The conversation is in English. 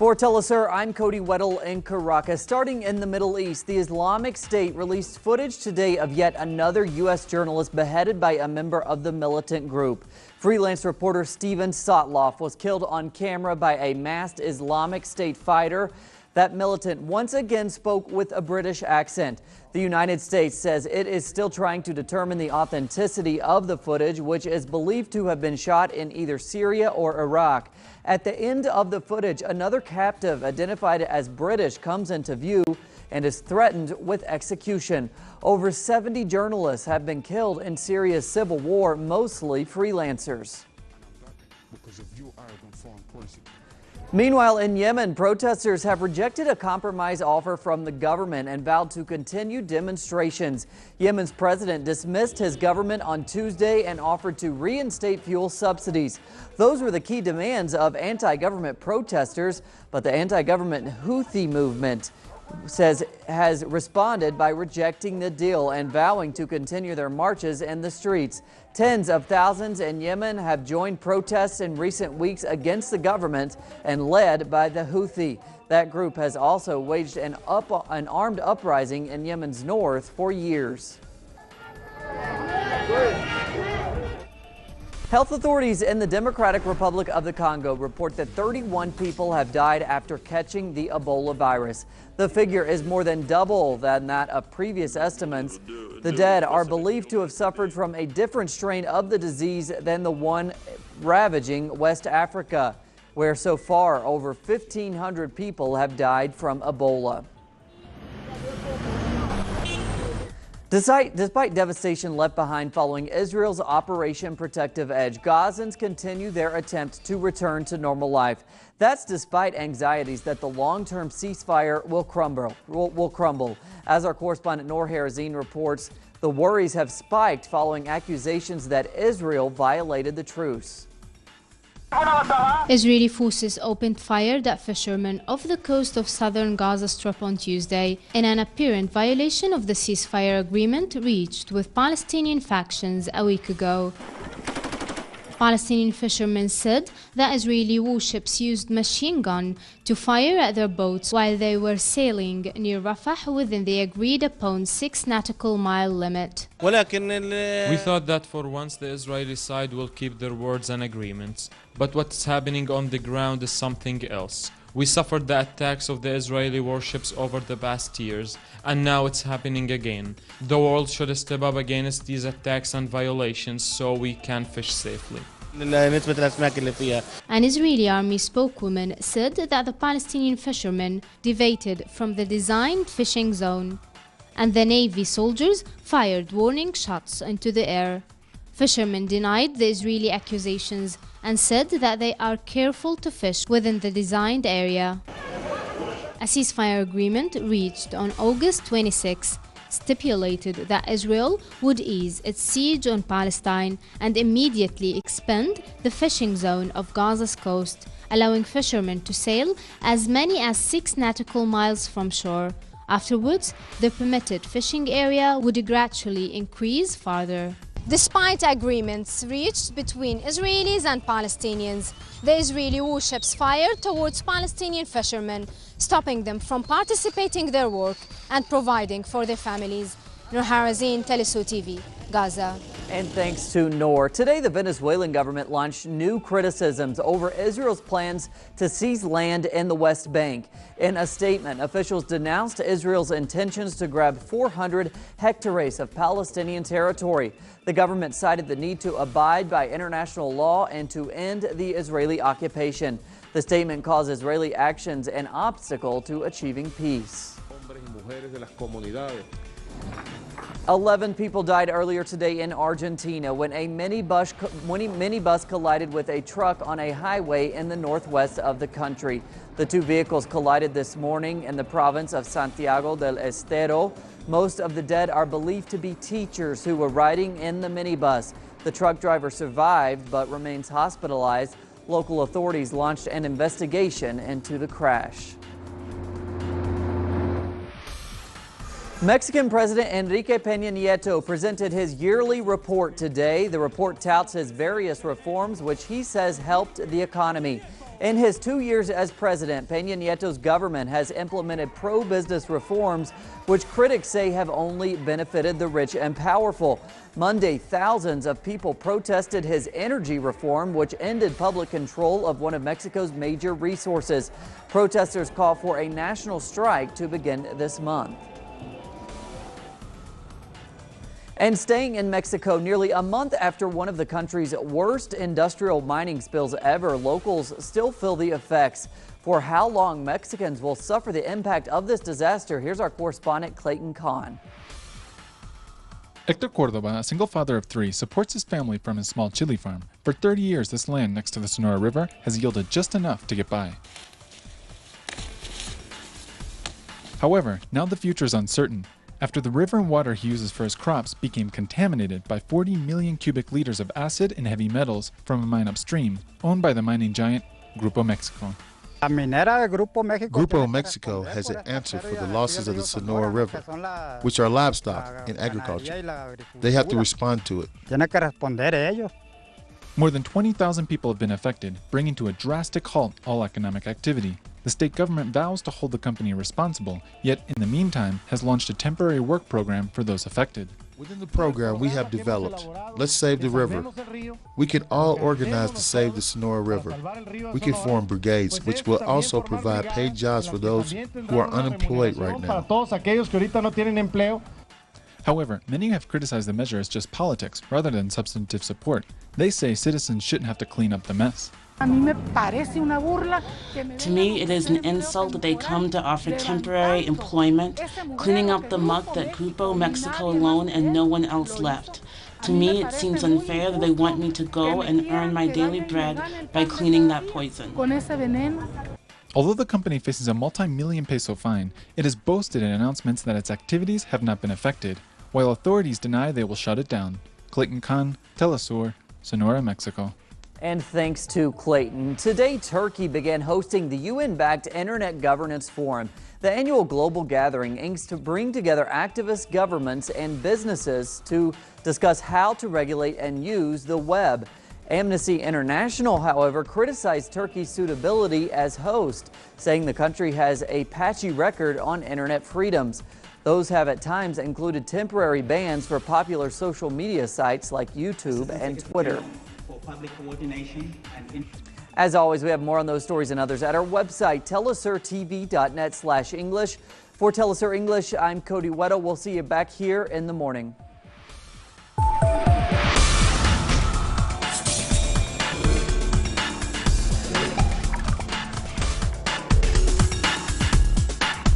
For Telesur, I'm Cody Weddle in Caracas. Starting in the Middle East, the Islamic State released footage today of yet another U.S. journalist beheaded by a member of the militant group. Freelance reporter Steven Sotloff was killed on camera by a masked Islamic State fighter. That militant once again spoke with a British accent. The United States says it is still trying to determine the authenticity of the footage, which is believed to have been shot in either Syria or Iraq. At the end of the footage, another captive identified as British comes into view and is threatened with execution. Over 70 journalists have been killed in Syria's civil war, mostly freelancers. Meanwhile, in Yemen, protesters have rejected a compromise offer from the government and vowed to continue demonstrations. Yemen's president dismissed his government on Tuesday and offered to reinstate fuel subsidies. Those were the key demands of anti-government protesters, but the anti-government Houthi movement has responded by rejecting the deal and vowing to continue their marches in the streets. Tens of thousands in Yemen have joined protests in recent weeks against the government and led by the Houthi. That group has also waged an armed uprising in Yemen's north for years. Health authorities in the Democratic Republic of the Congo report that 31 people have died after catching the Ebola virus. The figure is more than double than that of previous estimates. The dead are believed to have suffered from a different strain of the disease than the one ravaging West Africa, where so far over 1,500 people have died from Ebola. Despite devastation left behind following Israel's Operation Protective Edge, Gazans continue their attempt to return to normal life. That's despite anxieties that the long-term ceasefire will crumble. As our correspondent Noor Harazin reports, the worries have spiked following accusations that Israel violated the truce. Israeli forces opened fire at fishermen off the coast of southern Gaza Strip on Tuesday in an apparent violation of the ceasefire agreement reached with Palestinian factions a week ago. Palestinian fishermen said that Israeli warships used machine guns to fire at their boats while they were sailing near Rafah within the agreed-upon 6 nautical mile limit. We thought that for once the Israeli side will keep their words and agreements, but what's happening on the ground is something else. We suffered the attacks of the Israeli warships over the past years, and now it's happening again. The world should step up against these attacks and violations so we can fish safely. An Israeli army spokeswoman said that the Palestinian fishermen deviated from the designed fishing zone, and the Navy soldiers fired warning shots into the air. Fishermen denied the Israeli accusations and said that they are careful to fish within the designed area. A ceasefire agreement reached on August 26 stipulated that Israel would ease its siege on Palestine and immediately expand the fishing zone of Gaza's coast, allowing fishermen to sail as many as 6 nautical miles from shore. Afterwards, the permitted fishing area would gradually increase farther. Despite agreements reached between Israelis and Palestinians, the Israeli warships fired towards Palestinian fishermen, stopping them from participating in their work and providing for their families. Noor Harazin, Telesur TV, Gaza. And thanks to Noor. Today, the Venezuelan government launched new criticisms over Israel's plans to seize land in the West Bank. In a statement, officials denounced Israel's intentions to grab 400 hectares of Palestinian territory. The government cited the need to abide by international law and to end the Israeli occupation. The statement calls Israeli actions an obstacle to achieving peace. 11 people died earlier today in Argentina when a minibus collided with a truck on a highway in the northwest of the country. The two vehicles collided this morning in the province of Santiago del Estero. Most of the dead are believed to be teachers who were riding in the minibus. The truck driver survived but remains hospitalized. Local authorities launched an investigation into the crash. Mexican President Enrique Peña Nieto presented his yearly report today. The report touts his various reforms, which he says helped the economy. In his 2 years as president, Peña Nieto's government has implemented pro-business reforms, which critics say have only benefited the rich and powerful. Monday, thousands of people protested his energy reform, which ended public control of one of Mexico's major resources. Protesters call for a national strike to begin this month. And staying in Mexico, nearly a month after one of the country's worst industrial mining spills ever, locals still feel the effects. For how long Mexicans will suffer the impact of this disaster, here's our correspondent Clayton Kahn. Hector Cordova, a single father of 3, supports his family from his small chili farm. For 30 years, this land next to the Sonora River has yielded just enough to get by. However, now the future is uncertain. After the river and water he uses for his crops became contaminated by 40 million cubic liters of acid and heavy metals from a mine upstream, owned by the mining giant Grupo Mexico. Grupo Mexico has an answer for the losses of the Sonora River, which are livestock and agriculture. They have to respond to it. More than 20,000 people have been affected, bringing to a drastic halt all economic activity. The state government vows to hold the company responsible, yet in the meantime has launched a temporary work program for those affected. Within the program we have developed, Let's Save the River. We can all organize to save the Sonora River. We can form brigades, which will also provide paid jobs for those who are unemployed right now. However, many have criticized the measure as just politics rather than substantive support. They say citizens shouldn't have to clean up the mess. To me, it is an insult that they come to offer temporary employment, cleaning up the muck that Grupo Mexico alone and no one else left. To me, it seems unfair that they want me to go and earn my daily bread by cleaning that poison. Although the company faces a multi-million peso fine, it has boasted in announcements that its activities have not been affected, while authorities deny they will shut it down. Clayton Kahn, Telesur, Sonora, Mexico. And thanks to Clayton. Today, Turkey began hosting the UN-backed Internet Governance Forum. The annual global gathering aims to bring together activists, governments, and businesses to discuss how to regulate and use the web. Amnesty International, however, criticized Turkey's suitability as host, saying the country has a patchy record on internet freedoms. Those have at times included temporary bans for popular social media sites like YouTube and Twitter. As always, we have more on those stories and others at our website, telesurtv.net/English. For Telesur English, I'm Cody Weddle. We'll see you back here in the morning.